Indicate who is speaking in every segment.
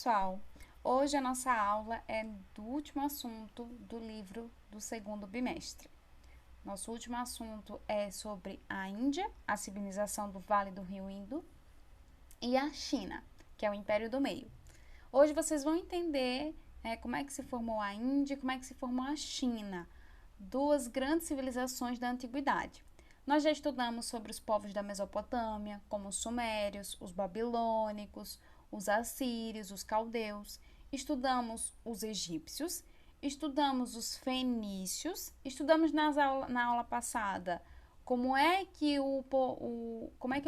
Speaker 1: pessoal! Hoje a nossa aula é do último assunto do livro do segundo bimestre. Nosso último assunto é sobre a Índia, a civilização do Vale do Rio Indo, e a China, que é o Império do Meio. Hoje vocês vão entender como é que se formou a Índia e como é que se formou a China, duas grandes civilizações da antiguidade. Nós já estudamos sobre os povos da Mesopotâmia, como os sumérios, os babilônicos, os assírios, os caldeus. Estudamos os egípcios, estudamos os fenícios, estudamos na aula passada como é que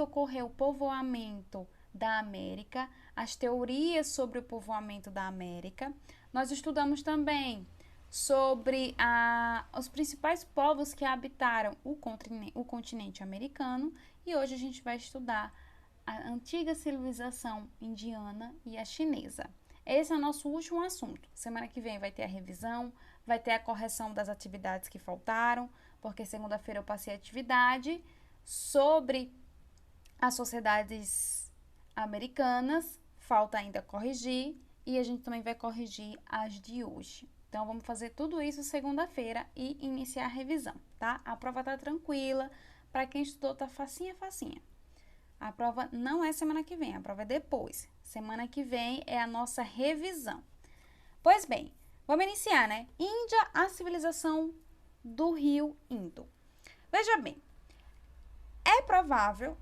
Speaker 1: ocorreu o povoamento da América, as teorias sobre o povoamento da América. Nós estudamos também sobre os principais povos que habitaram o continente americano e hoje a gente vai estudar a antiga civilização indiana e a chinesa. Esse é o nosso último assunto. Semana que vem vai ter a revisão, vai ter a correção das atividades que faltaram, porque segunda-feira eu passei atividade sobre as sociedades americanas, falta ainda corrigir, e a gente também vai corrigir as de hoje. Então, vamos fazer tudo isso segunda-feira e iniciar a revisão, tá? A prova tá tranquila, para quem estudou tá facinha. A prova não é semana que vem, a prova é depois. Semana que vem é a nossa revisão. Pois bem, vamos iniciar, né? Índia, a civilização do Rio Indo. Veja bem, é provável,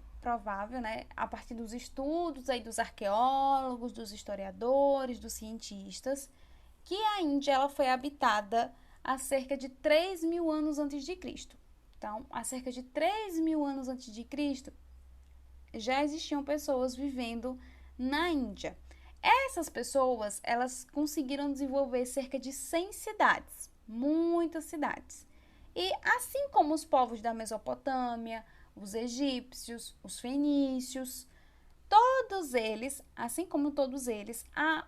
Speaker 1: né, a partir dos estudos aí dos arqueólogos, dos historiadores, dos cientistas, que a Índia ela foi habitada há cerca de 3.000 anos antes de Cristo. Então, há cerca de 3.000 anos antes de Cristo, já existiam pessoas vivendo na Índia. Essas pessoas, elas conseguiram desenvolver cerca de 100 cidades, muitas cidades. E assim como os povos da Mesopotâmia, os egípcios, os fenícios, todos eles,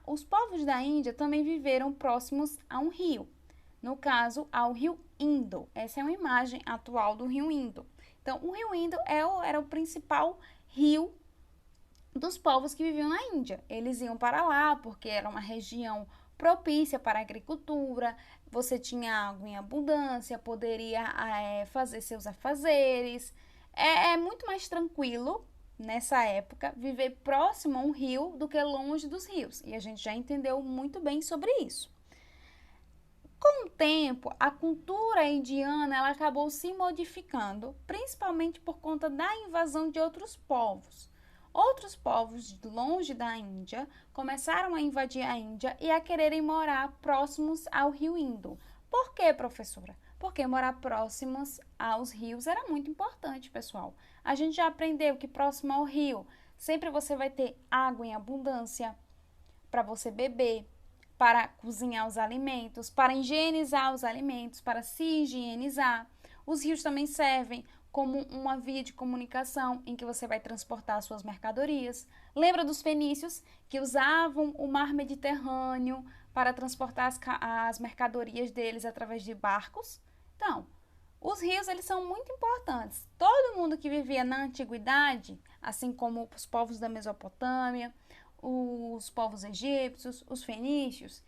Speaker 1: os povos da Índia também viveram próximos a um rio. No caso, ao rio Indo. Essa é uma imagem atual do rio Indo. Então, o rio Indo era o principal rio dos povos que viviam na Índia. Eles iam para lá porque era uma região propícia para a agricultura, você tinha água em abundância, poderia fazer seus afazeres. É muito mais tranquilo, nessa época, viver próximo a um rio do que longe dos rios. E a gente já entendeu muito bem sobre isso. Com o tempo, a cultura indiana ela acabou se modificando, principalmente por conta da invasão de outros povos. Outros povos longe da Índia começaram a invadir a Índia e a quererem morar próximos ao rio Indo. Por quê, professora? Porque morar próximos aos rios era muito importante, pessoal. A gente já aprendeu que próximo ao rio sempre você vai ter água em abundância para você beber, para cozinhar os alimentos, para higienizar os alimentos, para se higienizar. Os rios também servem como uma via de comunicação em que você vai transportar suas mercadorias. Lembra dos fenícios que usavam o mar Mediterrâneo para transportar as mercadorias deles através de barcos? Então, os rios eles são muito importantes. Todo mundo que vivia na antiguidade, assim como os povos da Mesopotâmia, os povos egípcios, os fenícios,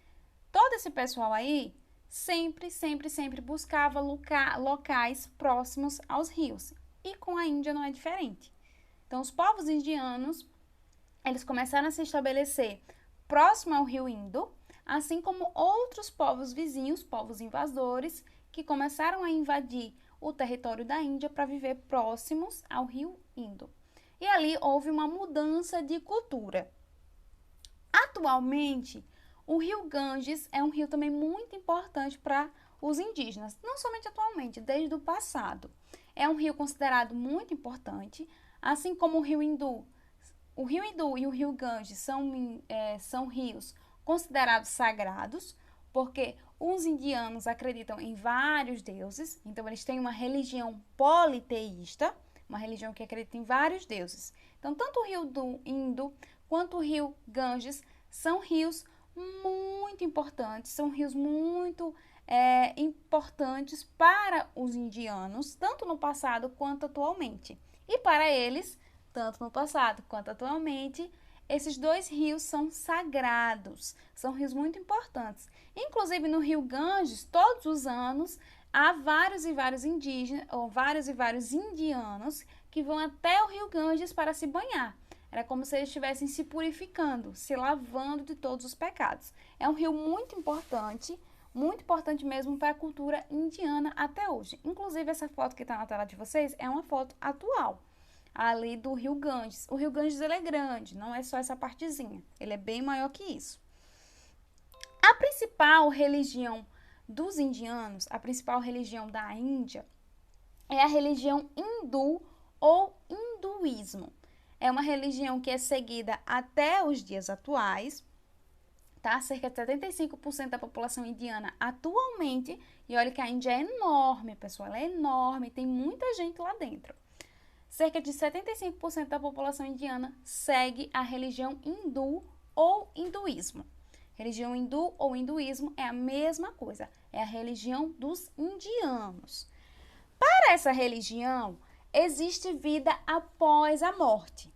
Speaker 1: todo esse pessoal aí sempre buscava locais próximos aos rios. E com a Índia não é diferente. Então, os povos indianos, eles começaram a se estabelecer próximo ao rio Indo, assim como outros povos vizinhos, povos invasores, que começaram a invadir o território da Índia para viver próximos ao rio Indo. E ali houve uma mudança de cultura. Atualmente, o rio Ganges é um rio também muito importante para os indígenas, não somente atualmente, desde o passado. É um rio considerado muito importante, assim como o rio Indo. O rio Indo e o rio Ganges são rios considerados sagrados, porque os indianos acreditam em vários deuses, então eles têm uma religião politeísta, uma religião que acredita em vários deuses. Então, tanto o rio do Indo quanto o rio Ganges são rios muito importantes, são rios muito importantes para os indianos, tanto no passado quanto atualmente. E para eles, tanto no passado quanto atualmente, esses dois rios são sagrados, são rios muito importantes. Inclusive no rio Ganges, todos os anos, há vários e vários indígenas, ou vários e vários indianos que vão até o rio Ganges para se banhar. Era como se eles estivessem se purificando, se lavando de todos os pecados. É um rio muito importante mesmo para a cultura indiana até hoje. Inclusive, essa foto que está na tela de vocês é uma foto atual, ali do rio Ganges. O rio Ganges, ele é grande, não é só essa partezinha, ele é bem maior que isso. A principal religião dos indianos, a principal religião da Índia, é a religião hindu ou hinduísmo. É uma religião que é seguida até os dias atuais, tá? Cerca de 75% da população indiana atualmente, e olha que a Índia é enorme, pessoal, ela é enorme, tem muita gente lá dentro. Cerca de 75% da população indiana segue a religião hindu ou hinduísmo. Religião hindu ou hinduísmo é a mesma coisa, é a religião dos indianos. Para essa religião, existe vida após a morte.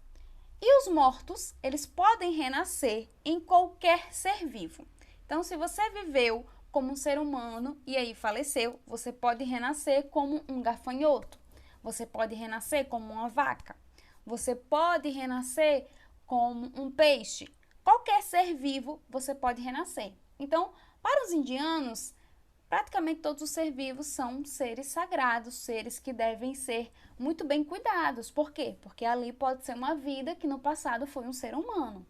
Speaker 1: E os mortos, eles podem renascer em qualquer ser vivo. Então, se você viveu como um ser humano e aí faleceu, você pode renascer como um gafanhoto. Você pode renascer como uma vaca. Você pode renascer como um peixe. Qualquer ser vivo, você pode renascer. Então, para os indianos, praticamente todos os seres vivos são seres sagrados, seres que devem ser muito bem cuidados. Por quê? Porque ali pode ser uma vida que no passado foi um ser humano.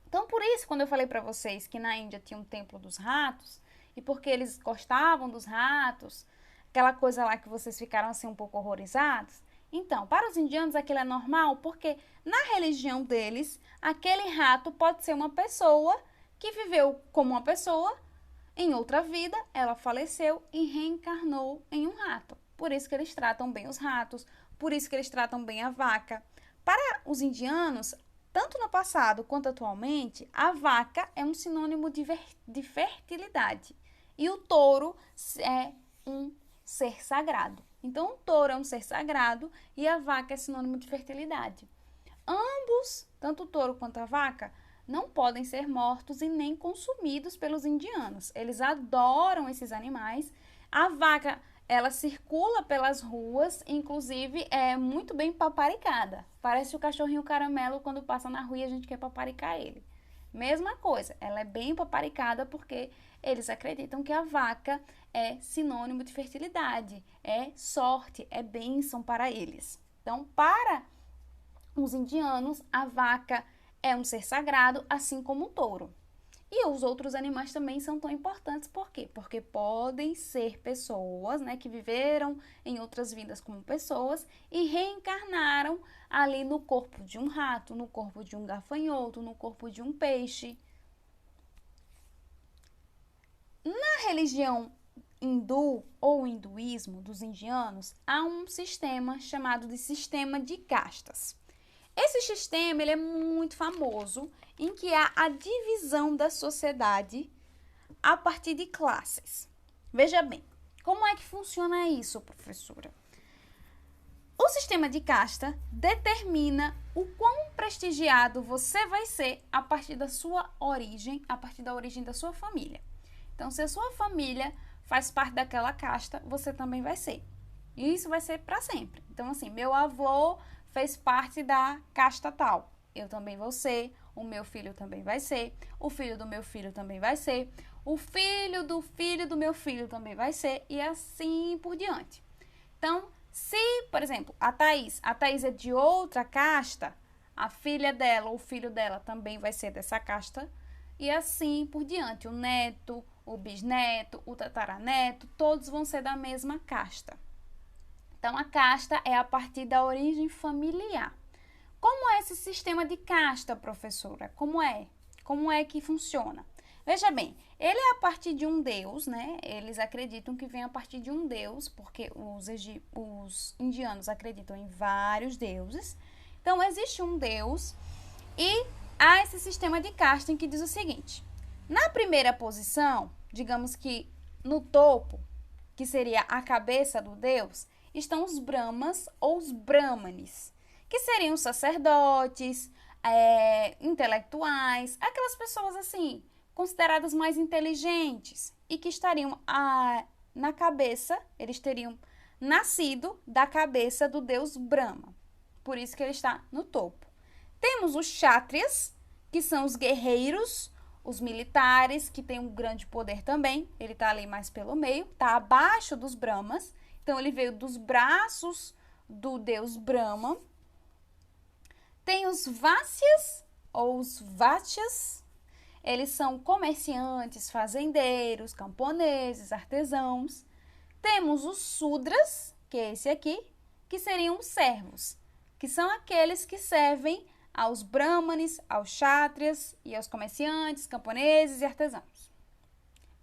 Speaker 1: Então, por isso, quando eu falei para vocês que na Índia tinha um templo dos ratos, e porque eles gostavam dos ratos, aquela coisa lá que vocês ficaram assim um pouco horrorizados, então, para os indianos aquilo é normal, porque na religião deles, aquele rato pode ser uma pessoa que viveu como uma pessoa. Em outra vida, ela faleceu e reencarnou em um rato. Por isso que eles tratam bem os ratos, por isso que eles tratam bem a vaca. Para os indianos, tanto no passado quanto atualmente, a vaca é um sinônimo de fertilidade. E o touro é um ser sagrado. Então, o touro é um ser sagrado e a vaca é sinônimo de fertilidade. Ambos, tanto o touro quanto a vaca, não podem ser mortos e nem consumidos pelos indianos. Eles adoram esses animais. A vaca, ela circula pelas ruas, inclusive é muito bem paparicada. Parece o cachorrinho caramelo quando passa na rua e a gente quer paparicar ele. Mesma coisa, ela é bem paparicada porque eles acreditam que a vaca é sinônimo de fertilidade, é sorte, é bênção para eles. Então, para os indianos, a vaca é um ser sagrado, assim como o touro. E os outros animais também são tão importantes, por quê? Porque podem ser pessoas, né, que viveram em outras vidas como pessoas e reencarnaram ali no corpo de um rato, no corpo de um gafanhoto, no corpo de um peixe. Na religião hindu ou hinduísmo dos indianos, há um sistema chamado de sistema de castas. Esse sistema ele é muito famoso, em que há a divisão da sociedade a partir de classes. Veja bem, como é que funciona isso, professora? O sistema de casta determina o quão prestigiado você vai ser a partir da sua origem, a partir da origem da sua família. Então, se a sua família faz parte daquela casta, você também vai ser. E isso vai ser para sempre. Então, assim, meu avô fez parte da casta tal. Eu também vou ser, o meu filho também vai ser, o filho do meu filho também vai ser, o filho do meu filho também vai ser, e assim por diante. Então, se, por exemplo, a Thaís é de outra casta, a filha dela ou o filho dela também vai ser dessa casta, e assim por diante. O neto, o bisneto, o tataraneto, todos vão ser da mesma casta. Então, a casta é a partir da origem familiar. Como é esse sistema de casta, professora? Como é? Como é que funciona? Veja bem, ele é a partir de um deus, né? Eles acreditam que vem a partir de um deus, porque os indianos acreditam em vários deuses. Então, existe um deus e há esse sistema de casta em que diz o seguinte: na primeira posição, digamos que no topo, que seria a cabeça do deus, estão os brahmas ou os brahmanes, que seriam os sacerdotes, intelectuais, aquelas pessoas assim, consideradas mais inteligentes e que estariam na cabeça, eles teriam nascido da cabeça do deus Brahma. Por isso que ele está no topo. Temos os Kshatriyas, que são os guerreiros, os militares, que têm um grande poder também. Ele está ali mais pelo meio, está abaixo dos Brahmas. Então, ele veio dos braços do deus Brahma. Tem os Vácias, ou os Vátias. Eles são comerciantes, fazendeiros, camponeses, artesãos. Temos os Sudras, que é esse aqui, que seriam os servos, que são aqueles que servem aos brahmanes, aos kshatriyas e aos comerciantes, camponeses e artesãos.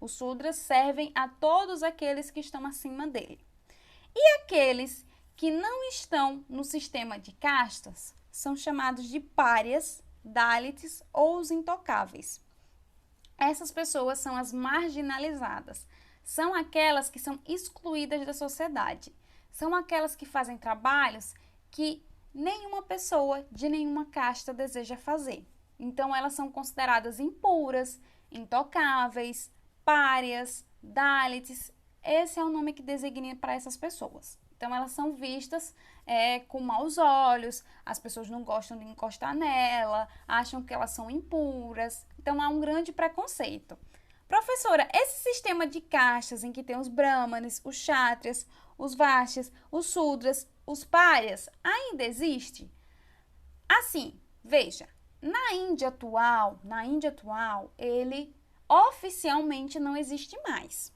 Speaker 1: Os Sudras servem a todos aqueles que estão acima dele. E aqueles que não estão no sistema de castas são chamados de párias, dalits ou os intocáveis. Essas pessoas são as marginalizadas. São aquelas que são excluídas da sociedade. São aquelas que fazem trabalhos que nenhuma pessoa de nenhuma casta deseja fazer. Então, elas são consideradas impuras, intocáveis, párias, dalits. Esse é o nome que designa para essas pessoas. Então, elas são vistas com maus olhos, as pessoas não gostam de encostar nela, acham que elas são impuras. Então, há um grande preconceito. Professora, esse sistema de castas em que tem os brahmanes, os kshatriyas, os vaixyas, os sudras, os párias, ainda existe? Assim, veja, na Índia atual, ele oficialmente não existe mais.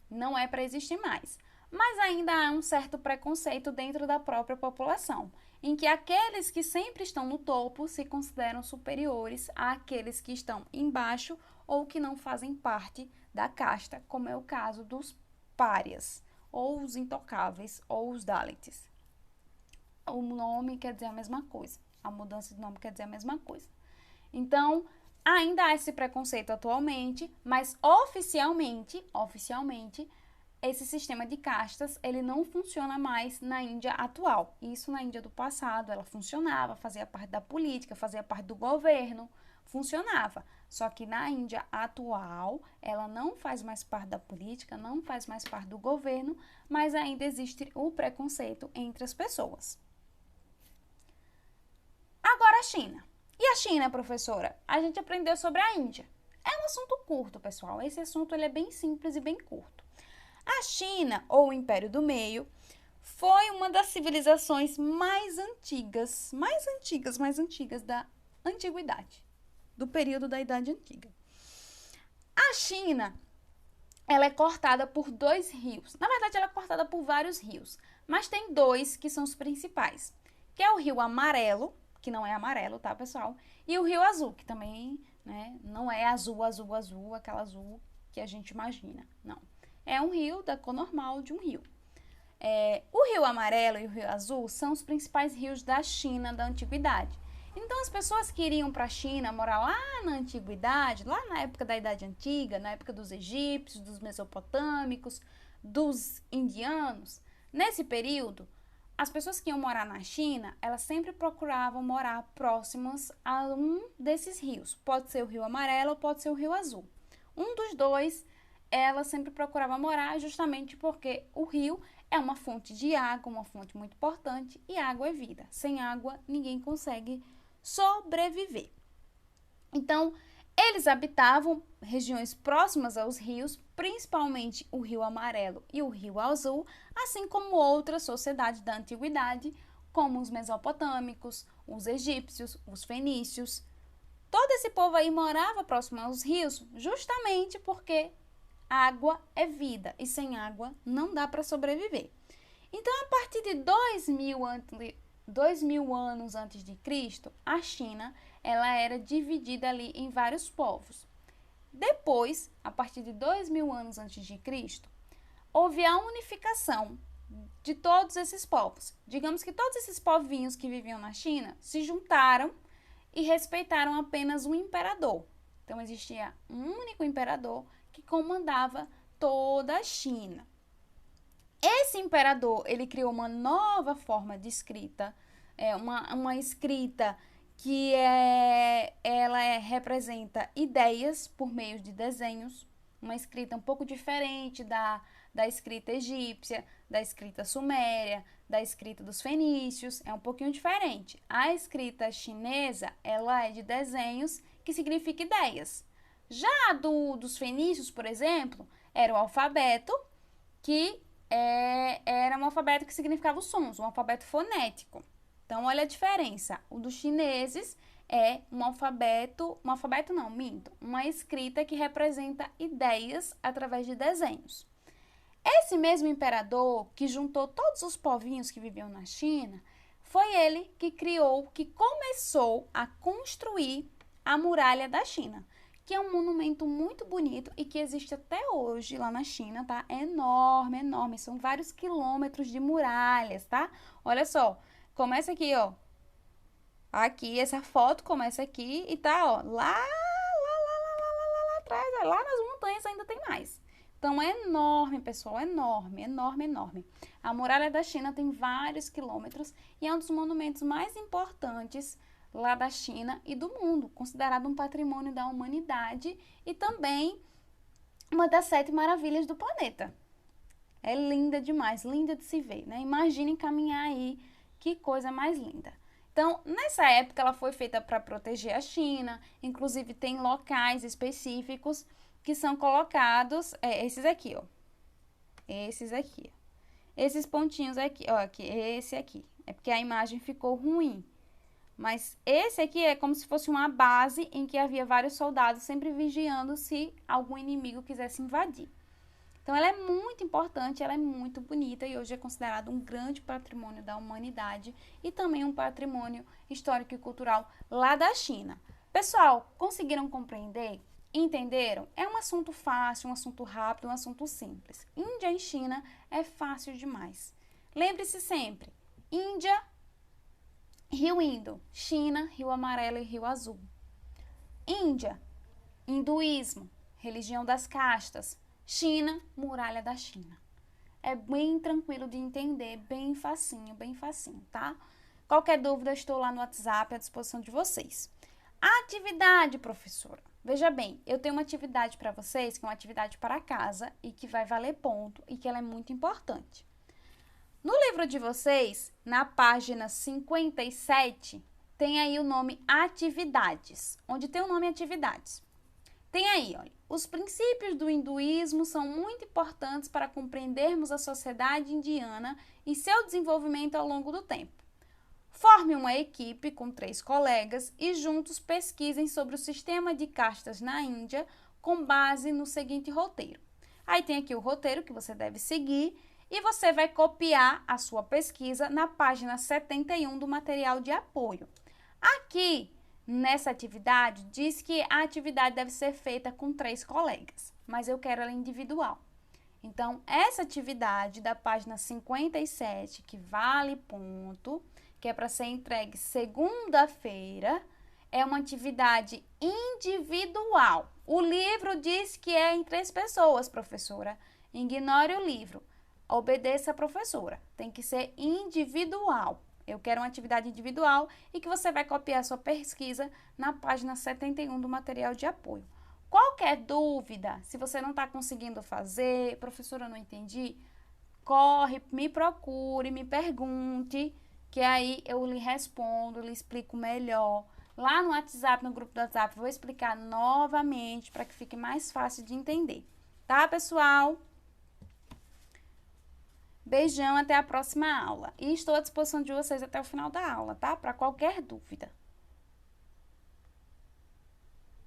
Speaker 1: Não é para existir mais. Mas ainda há um certo preconceito dentro da própria população, em que aqueles que sempre estão no topo se consideram superiores àqueles que estão embaixo ou que não fazem parte da casta, como é o caso dos párias, ou os intocáveis, ou os dalits. O nome quer dizer a mesma coisa, a mudança de nome quer dizer a mesma coisa. Então, ainda há esse preconceito atualmente, mas oficialmente, esse sistema de castas, ele não funciona mais na Índia atual. Isso na Índia do passado, ela funcionava, fazia parte da política, fazia parte do governo, funcionava. Só que na Índia atual, ela não faz mais parte da política, não faz mais parte do governo, mas ainda existe o preconceito entre as pessoas. Agora a China. E a China, professora? A gente aprendeu sobre a Índia. É um assunto curto, pessoal. Esse assunto ele é bem simples e bem curto. A China, ou o Império do Meio, foi uma das civilizações mais antigas da antiguidade, do período da Idade Antiga. A China, ela é cortada por 2 rios. Na verdade, ela é cortada por vários rios, mas tem 2 que são os principais, que é o Rio Amarelo, que não é amarelo, tá, pessoal? E o Rio Azul, que também, né, não é azul, aquela azul que a gente imagina, não. É um rio da cor normal de um rio. O Rio Amarelo e o Rio Azul são os principais rios da China da antiguidade. Então, as pessoas que iriam para a China morar lá na antiguidade, lá na época da Idade Antiga, na época dos egípcios, dos mesopotâmicos, dos indianos, nesse período, as pessoas que iam morar na China, elas sempre procuravam morar próximas a um desses rios. Pode ser o Rio Amarelo ou pode ser o Rio Azul. Um dos 2, ela sempre procurava morar justamente porque o rio é uma fonte de água, uma fonte muito importante, e água é vida. Sem água, ninguém consegue sobreviver. Então, eles habitavam regiões próximas aos rios, principalmente o Rio Amarelo e o Rio Azul, assim como outras sociedades da antiguidade, como os mesopotâmicos, os egípcios, os fenícios. Todo esse povo aí morava próximo aos rios justamente porque água é vida e sem água não dá para sobreviver. Então, a partir de 2000 anos antes de Cristo, a China ela era dividida ali em vários povos. Depois, a partir de 2000 anos antes de Cristo, houve a unificação de todos esses povos. Digamos que todos esses povinhos que viviam na China se juntaram e respeitaram apenas um imperador. Então, existia um único imperador que comandava toda a China. Esse imperador, ele criou uma nova forma de escrita, uma escrita representa ideias por meio de desenhos, uma escrita um pouco diferente da escrita egípcia, da escrita suméria, da escrita dos fenícios, é um pouquinho diferente. A escrita chinesa, ela é de desenhos, que significa ideias. Já dos fenícios, por exemplo, era o alfabeto, que era um alfabeto que significava os sons, um alfabeto fonético. Então, olha a diferença. O dos chineses é uma escrita que representa ideias através de desenhos. Esse mesmo imperador que juntou todos os povinhos que viviam na China, foi ele que começou a construir a muralha da China, que é um monumento muito bonito e que existe até hoje lá na China, tá? É enorme, enorme, são vários quilômetros de muralhas, tá? Olha só, começa aqui, ó. Aqui, essa foto começa aqui e tá, ó, lá atrás, lá nas montanhas ainda tem mais. Então, é enorme, pessoal, enorme, enorme, enorme. A muralha da China tem vários quilômetros e é um dos monumentos mais importantes lá da China e do mundo, considerado um patrimônio da humanidade e também uma das 7 maravilhas do planeta. É linda demais, linda de se ver, né? Imaginem caminhar aí, que coisa mais linda. Então, nessa época, ela foi feita para proteger a China, inclusive tem locais específicos que são colocados, esses aqui, ó. Esses aqui. Esses pontinhos aqui, ó, aqui, esse aqui. É porque a imagem ficou ruim. Mas esse aqui é como se fosse uma base em que havia vários soldados sempre vigiando se algum inimigo quisesse invadir. Então, ela é muito importante, ela é muito bonita e hoje é considerado um grande patrimônio da humanidade e também um patrimônio histórico e cultural lá da China. Pessoal, conseguiram compreender? Entenderam? É um assunto fácil, um assunto rápido, um assunto simples. Índia e China é fácil demais. Lembre-se sempre, Índia, Rio Indo, China, Rio Amarelo e Rio Azul. Índia, hinduísmo, religião das castas. China, muralha da China. É bem tranquilo de entender, bem facinho, tá? Qualquer dúvida, estou lá no WhatsApp à disposição de vocês. Atividade, professora. Veja bem, eu tenho uma atividade para vocês, que é uma atividade para casa e que vai valer ponto e que ela é muito importante. No livro de vocês, na página 57, tem aí o nome Atividades, onde tem o nome Atividades. Tem aí, olha, os princípios do hinduísmo são muito importantes para compreendermos a sociedade indiana e seu desenvolvimento ao longo do tempo. Forme uma equipe com 3 colegas e juntos pesquisem sobre o sistema de castas na Índia com base no seguinte roteiro. Aí tem aqui o roteiro que você deve seguir e você vai copiar a sua pesquisa na página 71 do material de apoio. Aqui, nessa atividade, diz que a atividade deve ser feita com 3 colegas, mas eu quero ela individual. Então, essa atividade da página 57, que vale ponto, que é para ser entregue segunda-feira, é uma atividade individual. O livro diz que é em 3 pessoas, professora. Ignore o livro. Obedeça a professora. Tem que ser individual. Eu quero uma atividade individual e que você vai copiar a sua pesquisa na página 71 do material de apoio. Qualquer dúvida, se você não está conseguindo fazer, professora, eu não entendi, corre, me procure, me pergunte, que aí eu lhe respondo, lhe explico melhor. Lá no WhatsApp, no grupo do WhatsApp, vou explicar novamente para que fique mais fácil de entender. Tá, pessoal? Beijão, até a próxima aula. E estou à disposição de vocês até o final da aula, tá? Para qualquer dúvida.